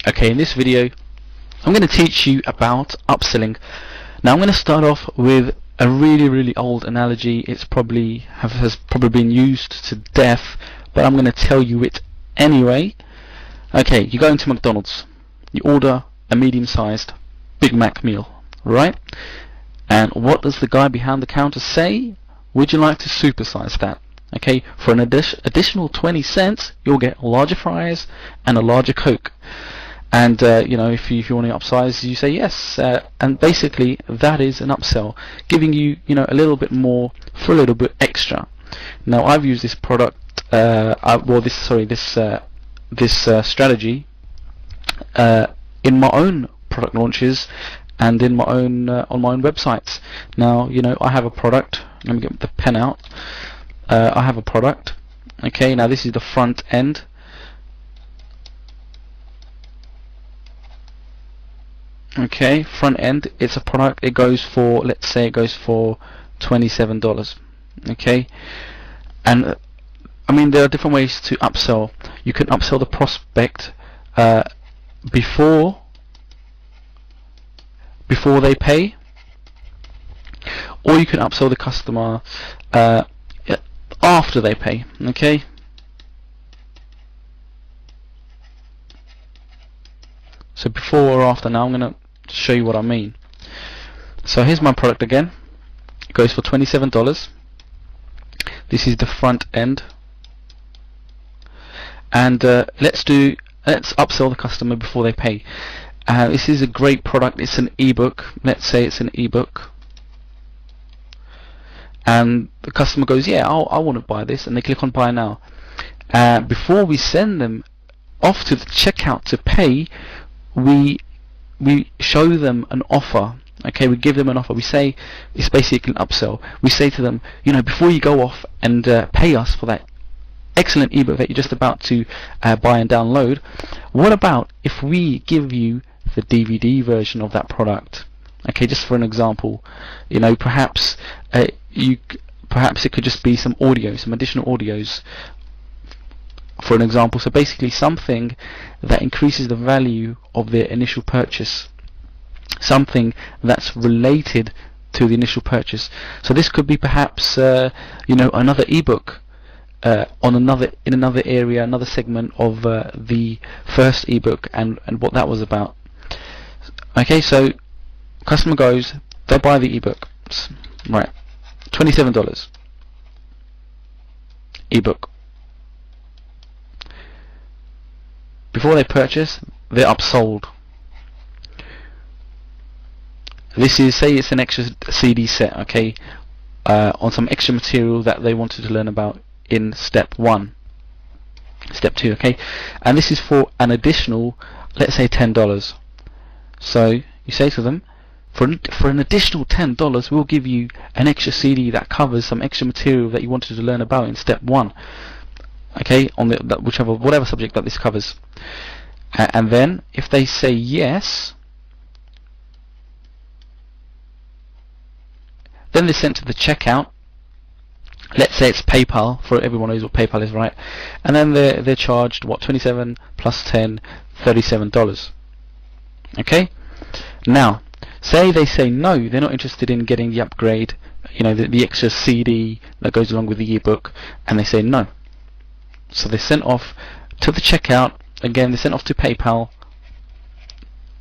Okay, in this video I'm going to teach you about upselling. Now I'm going to start off with a really old analogy. It's has probably been used to death, but I'm going to tell you it anyway. Okay, you go into McDonald's, you order a medium-sized Big Mac meal, right? And what does the guy behind the counter say? Would you like to supersize that? Okay, for an additional 20 cents, you'll get larger fries and a larger Coke. And if you want to upsize, you say yes. And basically, that is an upsell, giving you a little bit more for a little bit extra. Now, I've used this product, this strategy in my own product launches and in my own on my own websites. Now, I have a product. Let me get the pen out. I have a product. Okay, now this is the front end. Okay, front end. It's a product. It goes for, let's say, it goes for $27. Okay, and I mean, there are different ways to upsell. You can upsell the prospect before they pay, or you can upsell the customer after they pay. Okay, so before or after. Now I'm going to show you what I mean. So here's my product again. It goes for $27. This is the front end, and let's upsell the customer before they pay. This is a great product. It's an ebook. Let's say it's an ebook, and the customer goes, yeah, I want to buy this, and they click on buy now. Before we send them off to the checkout to pay, we show them an offer. Okay, we give them an offer. We say it's basically an upsell. We say to them, before you go off and pay us for that excellent ebook that you're just about to buy and download, what about if we give you the DVD version of that product? Okay, just for an example, perhaps perhaps it could just be some audio, some additional audios, for an example. So basically something that increases the value of their initial purchase, something that's related to the initial purchase. So this could be perhaps another ebook in another area, another segment of the first ebook, and what that was about. Okay, so customer goes, they buy the ebook, right? $27 ebook. Before they purchase, they're upsold. This is, say it's an extra CD set, okay, on some extra material that they wanted to learn about in step 1, step 2, okay, and this is for an additional, let's say, $10. So you say to them, for an additional $10, we'll give you an extra CD that covers some extra material that you wanted to learn about in step 1. Okay, on whatever subject that this covers. And then if they say yes, then they're sent to the checkout. Let's say it's PayPal, for everyone knows what PayPal is, right? And then they're charged what, 27 plus 10, $37. Okay, now say they say no, they're not interested in getting the upgrade, the extra CD that goes along with the ebook, and they say no. So they're sent off to the checkout. Again, they're sent off to PayPal,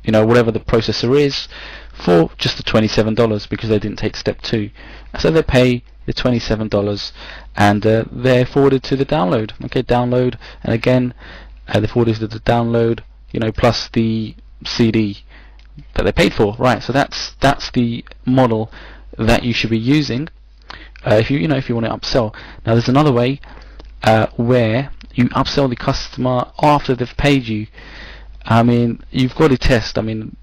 whatever the processor is, for just the $27 because they didn't take step 2. So they pay the $27 and they're forwarded to the download. Okay, download, and again they're forwarded to the download, plus the CD that they paid for. Right, so that's the model that you should be using if you want to upsell. Now there's another way where you upsell the customer after they've paid you. I mean, you've got to test. I mean,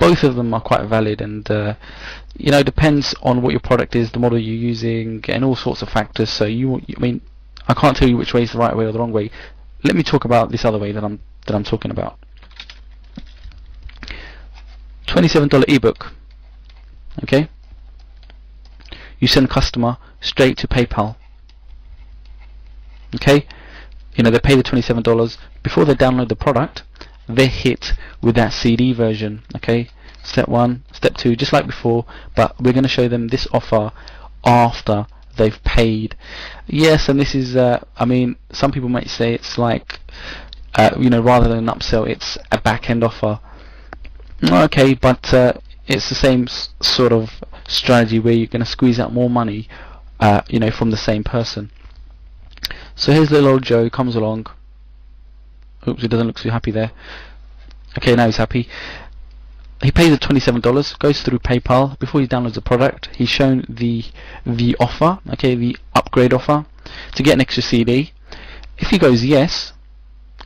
both of them are quite valid, and depends on what your product is, the model you're using, and all sorts of factors. So I mean, I can't tell you which way is the right way or the wrong way. Let me talk about this other way that I'm talking about. $27 ebook. Okay, you send the customer straight to PayPal. Okay, they pay the $27 before they download the product, they're hit with that CD version. Okay, step 1, step 2, just like before, but we're going to show them this offer after they've paid. Yes, and this is I mean, some people might say it's like rather than an upsell, it's a back-end offer. Okay, but it's the same sort of strategy where you're going to squeeze out more money from the same person. So here's little old Joe, comes along. Oops, he doesn't look too happy there. Okay, now he's happy. He pays the $27, goes through PayPal. Before he downloads the product, he's shown the offer, okay, the upgrade offer to get an extra CD. If he goes yes,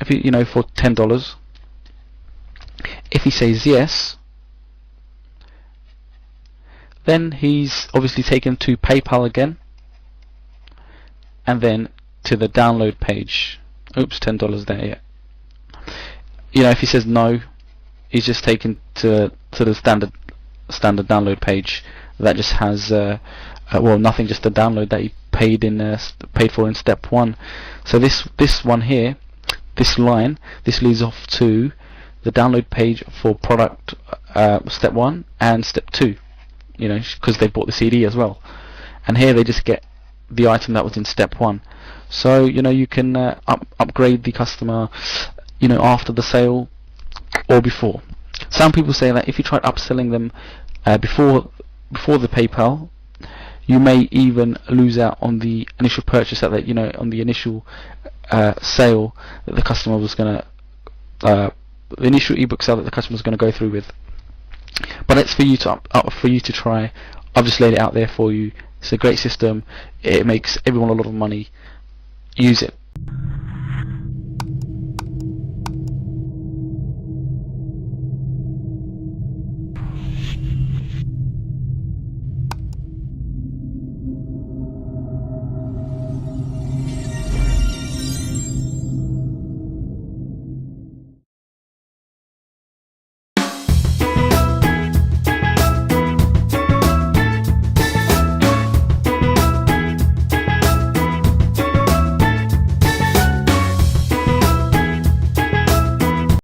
if he, for $10, if he says yes, then he's obviously taken to PayPal again, and then to the download page. Oops, $10 there. Yeah. If he says no, he's just taken to the standard download page that just has nothing, just the download that he paid for in step 1. So this one here, this line, this leads off to the download page for product step 1 and step 2, because they bought the CD as well, and here they just get the item that was in step 1. So you can upgrade the customer after the sale or before. Some people say that if you try upselling them before the PayPal, you may even lose out on the initial purchase that on the initial sale that the customer was gonna the initial ebook sale that the customer was going to go through with. But it's for you to try. I've just laid it out there for you. It's a great system. It makes everyone a lot of money. Use it.